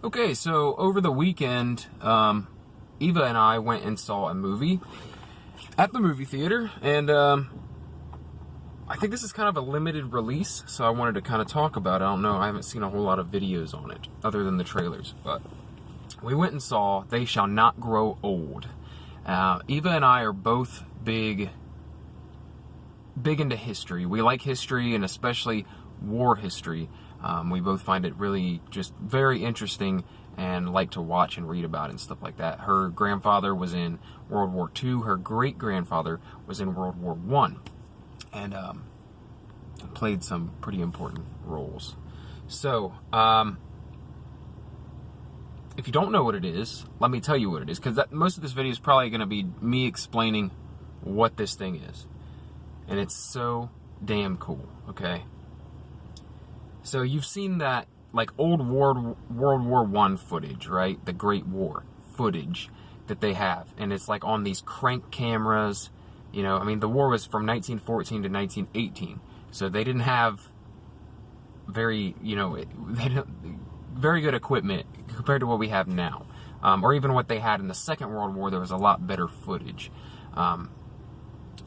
Okay, so over the weekend, Eva and I went and saw a movie at the movie theater, and I think this is kind of a limited release, so I wanted to kind of talk about it. I don't know, I haven't seen a whole lot of videos on it, other than the trailers, but we went and saw They Shall Not Grow Old. Eva and I are both big into history. We like history, and especially war history. We both find it really just very interesting and like to watch and read about it and stuff like that. Her grandfather was in World War II. Her great-grandfather was in World War I. And played some pretty important roles. So, if you don't know what it is, let me tell you what it is, because most of this video is probably going to be me explaining what this thing is. And it's so damn cool, okay? So you've seen that, like, old World War I footage, right? The Great War footage that they have. And it's, like, on these crank cameras. You know, I mean, the war was from 1914 to 1918. So they didn't have very, very good equipment compared to what we have now. Or even what they had in the Second World War, there was a lot better footage.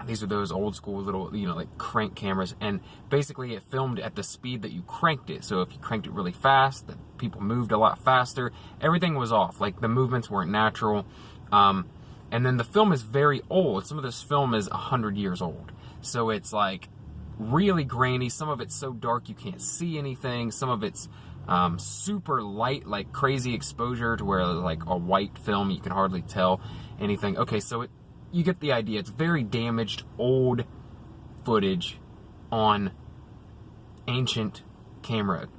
These are those old school little, like crank cameras, and basically it filmed at the speed that you cranked it. So if you cranked it really fast, the people moved a lot faster. Everything was off. Like, the movements weren't natural. And then the film is very old. Some of this film is 100 years old. So it's like really grainy. Some of it's so dark you can't see anything. Some of it's super light, like crazy exposure to where, like, a white film, you can hardly tell anything. Okay, so you get the idea. It's very damaged, old footage on ancient camera,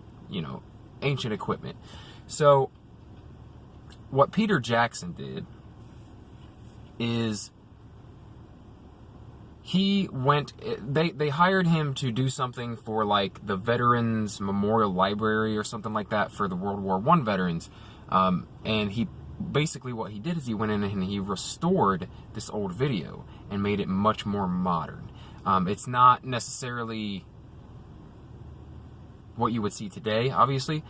ancient equipment. So what Peter Jackson did is they hired him to do something for, like, the Veterans Memorial Library or something like that for the World War I veterans. And basically what he did is he went in and he restored this old video and made it much more modern. It's not necessarily what you would see today, obviously.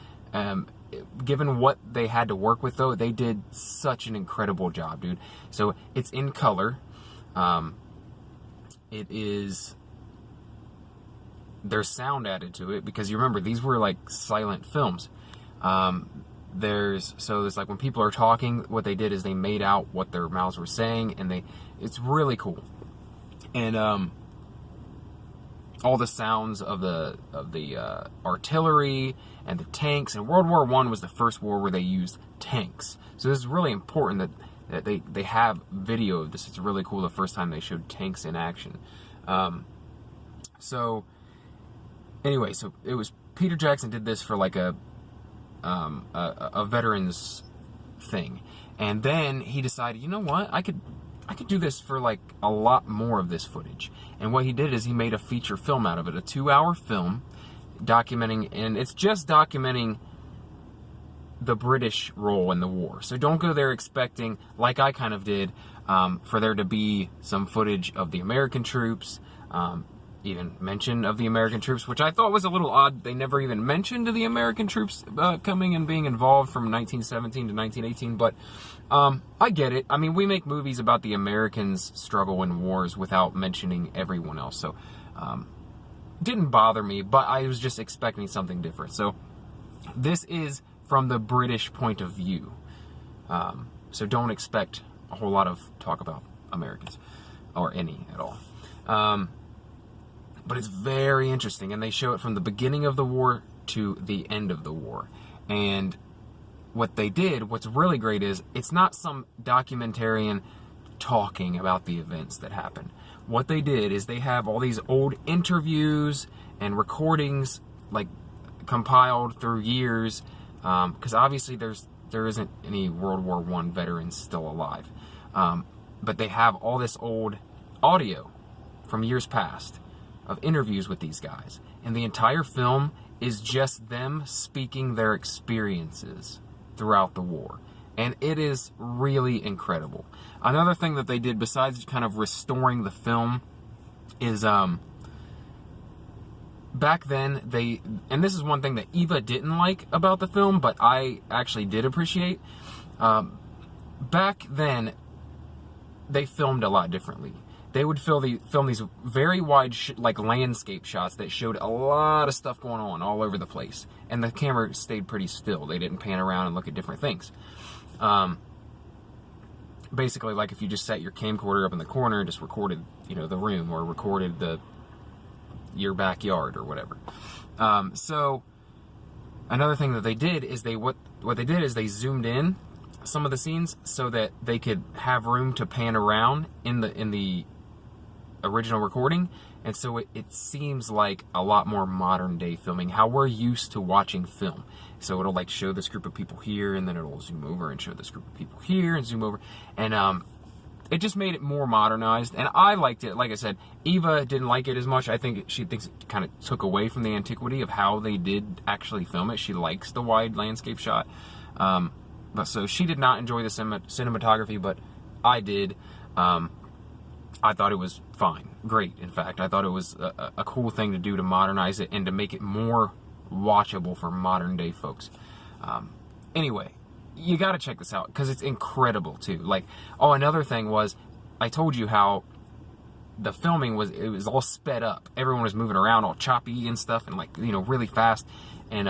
Given what they had to work with, though, they did such an incredible job, dude. So it's in color. There's sound added to it, because you remember, these were like silent films. There's like when people are talking, what they did is they made out what their mouths were saying, and it's really cool. And all the sounds of the artillery and the tanks. And World War I was the first war where they used tanks. So this is really important that they have video of this. It's really cool, the first time they showed tanks in action. So anyway, so it was Peter Jackson did this for like a veterans thing, and then he decided, you know what, I could do this for like a lot more of this footage. And what he did is he made a feature film out of it, a 2-hour film documenting, and it's just documenting the British role in the war. So don't go there expecting, like I kind of did, for there to be some footage of the American troops, even mention of the American troops, which I thought was a little odd. They never even mentioned the American troops coming and being involved from 1917 to 1918, but I get it. I mean, we make movies about the Americans' struggle in wars without mentioning everyone else, so didn't bother me, but I was just expecting something different. So this is from the British point of view, so don't expect a whole lot of talk about Americans, or any at all. But it's very interesting, and they show it from the beginning of the war to the end of the war. And what they did, what's really great, is it's not some documentarian talking about the events that happened. What they did is they have all these old interviews and recordings, like, compiled through years, because obviously there isn't any World War I veterans still alive. But they have all this old audio from years past of interviews with these guys, and the entire film is just them speaking their experiences throughout the war, and it is really incredible. Another thing that they did, besides kind of restoring the film, is back then, and this is one thing that Eva didn't like about the film, but I actually did appreciate. Back then, they filmed a lot differently. They would film these very wide like landscape shots that showed a lot of stuff going on all over the place, and the camera stayed pretty still. They didn't pan around and look at different things. Basically, like if you just set your camcorder up in the corner and just recorded, the room, or recorded your backyard or whatever. So another thing that they did is what they did is they zoomed in some of the scenes so that they could have room to pan around in the original recording, and so it seems like a lot more modern day filming, how we're used to watching film. So it'll like show this group of people here, and then it'll zoom over and show this group of people here, and zoom over, and it just made it more modernized, and I liked it. Like I said, Eva didn't like it as much. I think she thinks it kind of took away from the antiquity of how they did actually film it. She likes the wide landscape shot, but so she did not enjoy the cinematography, but I did. I thought it was fine, great. In fact, I thought it was a cool thing to do to modernize it and to make it more watchable for modern day folks. Anyway, you got to check this out because it's incredible too. Like, another thing was, I told you how the filming was all sped up. Everyone was moving around all choppy and stuff, and like, really fast, and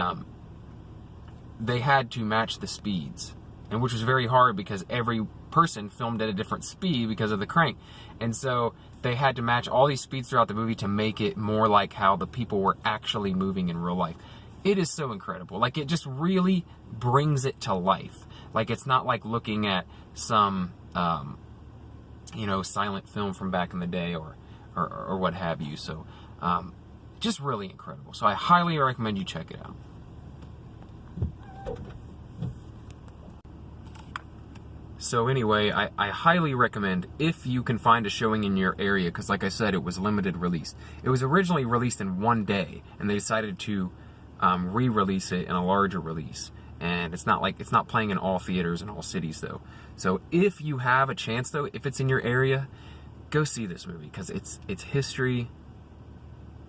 they had to match the speeds, and which was very hard because every person filmed at a different speed because of the crank, and so they had to match all these speeds throughout the movie to make it more like how the people were actually moving in real life. It is so incredible. Like, it just really brings it to life. Like, it's not like looking at some silent film from back in the day or what have you. So just really incredible. So I highly recommend you check it out. So anyway, I highly recommend, if you can find a showing in your area, because like I said, it was limited release. It was originally released in one day, and they decided to re-release it in a larger release. And it's not playing in all theaters in all cities though. So if you have a chance though, if it's in your area, go see this movie, because it's history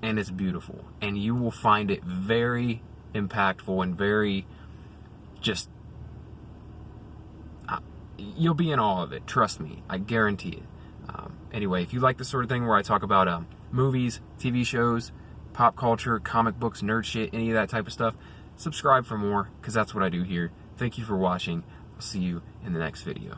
and it's beautiful, and you will find it very impactful and very just. You'll be in awe of it, trust me, I guarantee it. Anyway, if you like the sort of thing where I talk about movies, TV shows, pop culture, comic books, nerd shit, any of that type of stuff, subscribe for more, because that's what I do here. Thank you for watching. I'll see you in the next video.